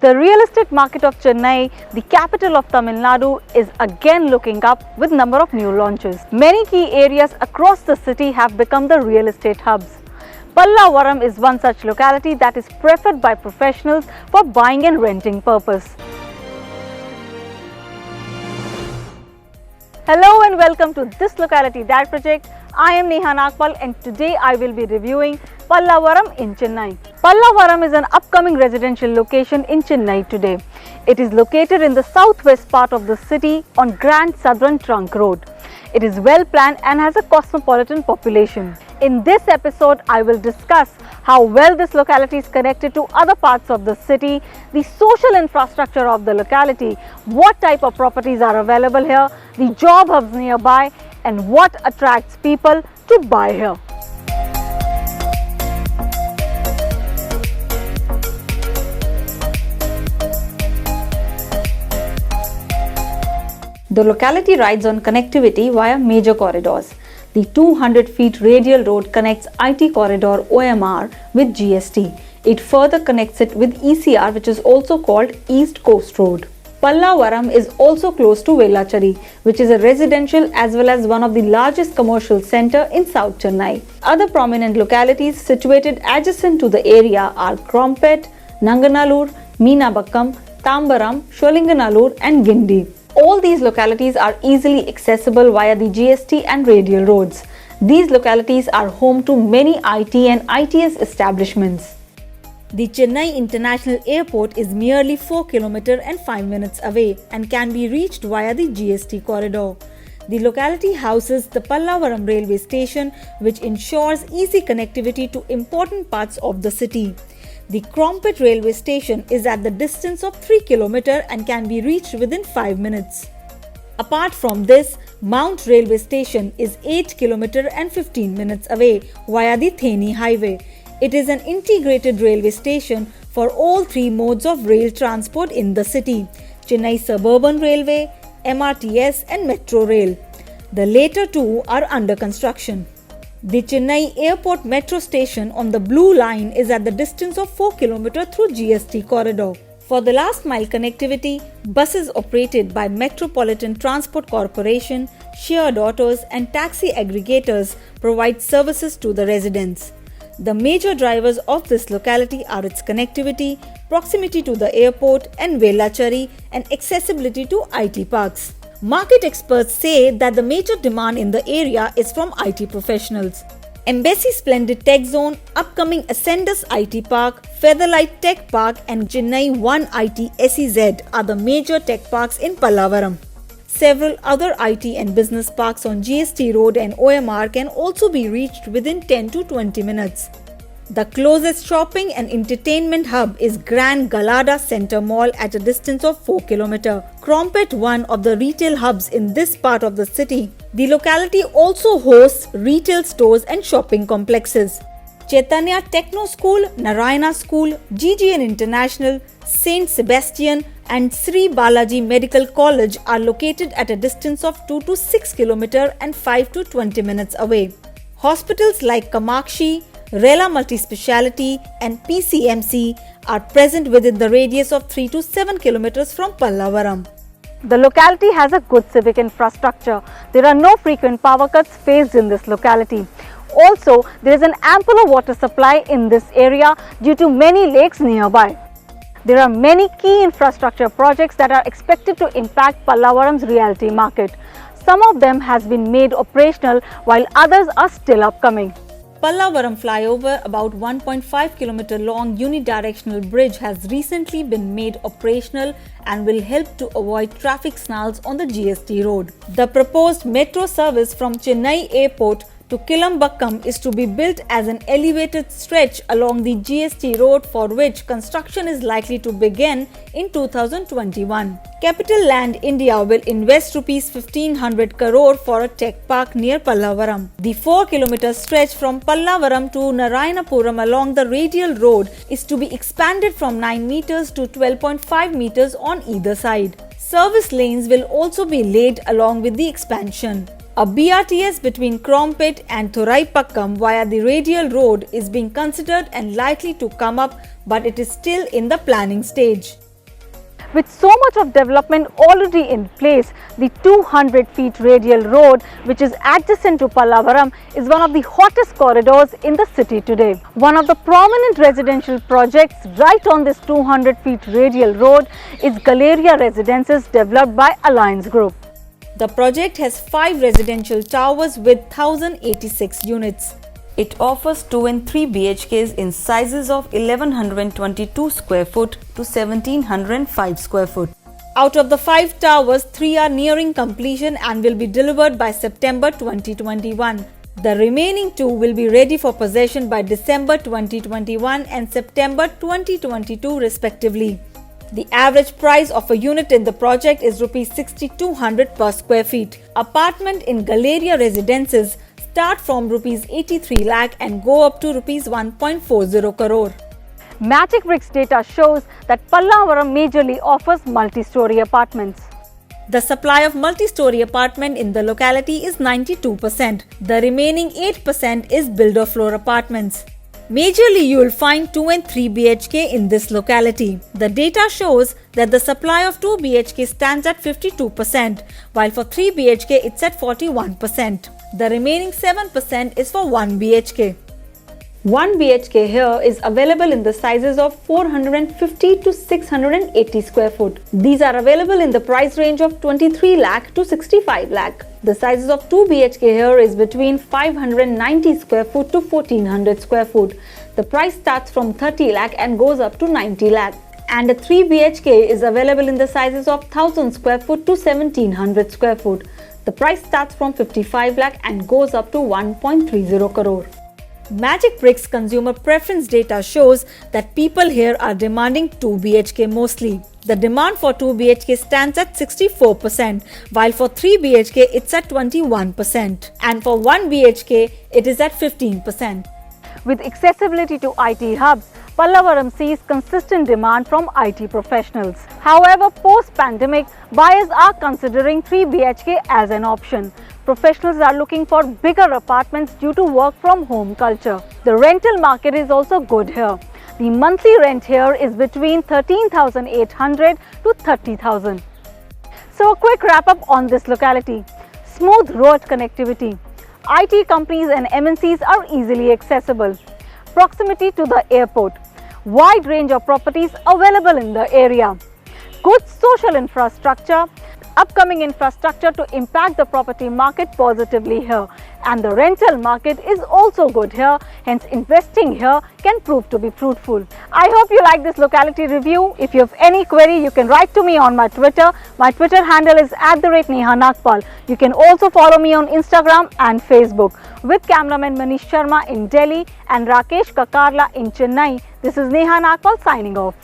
The real estate market of Chennai, the capital of Tamil Nadu, is again looking up with number of new launches. Many key areas across the city have become the real estate hubs. Pallavaram is one such locality that is preferred by professionals for buying and renting purpose. Hello and welcome to this Locality Diet Project. I am Neha Nagpal and today I will be reviewing Pallavaram in Chennai. Pallavaram is an upcoming residential location in Chennai today. It is located in the southwest part of the city on Grand Southern Trunk Road. It is well planned and has a cosmopolitan population. In this episode, I will discuss how well this locality is connected to other parts of the city, the social infrastructure of the locality, what type of properties are available here, the job hubs nearby, and what attracts people to buy here. The locality rides on connectivity via major corridors. The 200 feet radial road connects IT corridor OMR with GST. It further connects it with ECR, which is also called East Coast Road. Pallavaram is also close to Vellachari, which is a residential as well as one of the largest commercial centre in South Chennai. Other prominent localities situated adjacent to the area are Krompet, Nanganallur, Meenabakkam, Tambaram, Sholinganallur and Gindi. All these localities are easily accessible via the GST and radial roads. These localities are home to many IT and ITS establishments. The Chennai International Airport is merely 4 km and 5 minutes away and can be reached via the GST corridor. The locality houses the Pallavaram railway station, which ensures easy connectivity to important parts of the city. The Krompet railway station is at the distance of 3 km and can be reached within 5 minutes. Apart from this, Mount railway station is 8 km and 15 minutes away via the Theni highway. It is an integrated railway station for all three modes of rail transport in the city: Chennai Suburban Railway, MRTS and Metro Rail. The later two are under construction. The Chennai Airport Metro station on the Blue Line is at the distance of 4 km through GST corridor. For the last mile connectivity, buses operated by Metropolitan Transport Corporation, shared autos and taxi aggregators provide services to the residents. The major drivers of this locality are its connectivity, proximity to the airport and Vellachari, and accessibility to IT parks. Market experts say that the major demand in the area is from IT professionals. Embassy Splendid Tech Zone, upcoming Ascendus IT Park, Featherlight Tech Park and Chennai One IT SEZ are the major tech parks in Pallavaram. Several other IT and business parks on GST Road and OMR can also be reached within 10 to 20 minutes. The closest shopping and entertainment hub is Grand Galada Center Mall at a distance of 4 km. Krompet, one of the retail hubs in this part of the city. The locality also hosts retail stores and shopping complexes. Chaitanya Techno School, Narayana School, GGN International, St. Sebastian and Sri Balaji Medical College are located at a distance of 2 to 6 km and 5 to 20 minutes away. Hospitals like Kamakshi, Rela Multispeciality and PCMC are present within the radius of 3 to 7 km from Pallavaram. The locality has a good civic infrastructure. There are no frequent power cuts faced in this locality. Also, there is an ample water supply in this area due to many lakes nearby. There are many key infrastructure projects that are expected to impact Pallavaram's realty market. Some of them has been made operational while others are still upcoming. Pallavaram flyover, about 1.5 km long unidirectional bridge, has recently been made operational and will help to avoid traffic snarls on the GST road. The proposed metro service from Chennai Airport to Kilambakkam is to be built as an elevated stretch along the GST road, for which construction is likely to begin in 2021. Capital Land India will invest Rs 1500 crore for a tech park near Pallavaram. The 4 km stretch from Pallavaram to Narayanapuram along the radial road is to be expanded from 9 meters to 12.5 meters on either side. Service lanes will also be laid along with the expansion. A BRTS between Krompet and Thoraipakkam via the radial road is being considered and likely to come up, but it is still in the planning stage. With so much of development already in place, the 200 feet radial road, which is adjacent to Pallavaram, is one of the hottest corridors in the city today. One of the prominent residential projects right on this 200 feet radial road is Galleria Residences, developed by Alliance Group. The project has 5 residential towers with 1086 units. It offers 2 and 3 BHKs in sizes of 1122 square foot to 1705 square foot. Out of the 5 towers, 3 are nearing completion and will be delivered by September 2021. The remaining 2 will be ready for possession by December 2021 and September 2022 respectively. The average price of a unit in the project is Rs 6,200 per square feet. Apartment in Galleria Residences start from Rs 83 lakh and go up to Rs 1.40 crore. Magic Bricks data shows that Pallavaram majorly offers multi-story apartments. The supply of multi-story apartment in the locality is 92%. The remaining 8% is builder floor apartments. Majorly you will find 2 and 3 BHK in this locality. The data shows that the supply of 2 BHK stands at 52%, while for 3 BHK it's at 41%. The remaining 7% is for 1 BHK. 1 BHK here is available in the sizes of 450 to 680 square foot. These are available in the price range of 23 lakh to 65 lakh. The sizes of 2 BHK here is between 590 square foot to 1400 square foot. The price starts from 30 lakh and goes up to 90 lakh. And a 3 BHK is available in the sizes of 1000 square foot to 1700 square foot. The price starts from 55 lakh and goes up to 1.30 crore. Magic Bricks consumer preference data shows that people here are demanding 2 BHK mostly. The demand for 2 BHK stands at 64%, while for 3 BHK it's at 21%, and for 1 BHK it is at 15%. With accessibility to IT hubs, Pallavaram sees consistent demand from IT professionals. However, post-pandemic, buyers are considering 3 BHK as an option. Professionals are looking for bigger apartments due to work from home culture. The rental market is also good here. The monthly rent here is between 13,800 to 30,000. So a quick wrap up on this locality. Smooth road connectivity. IT companies and MNCs are easily accessible. Proximity to the airport. Wide range of properties available in the area. Good social infrastructure. Upcoming infrastructure to impact the property market positively here, and the rental market is also good here, hence investing here can prove to be fruitful. I hope you like this locality review. If you have any query, you can write to me on my Twitter. My Twitter handle is @NehaNagpal. You can also follow me on Instagram and Facebook. With cameraman Manish Sharma in Delhi and Rakesh Kakarla in Chennai, this is Neha Nagpal signing off.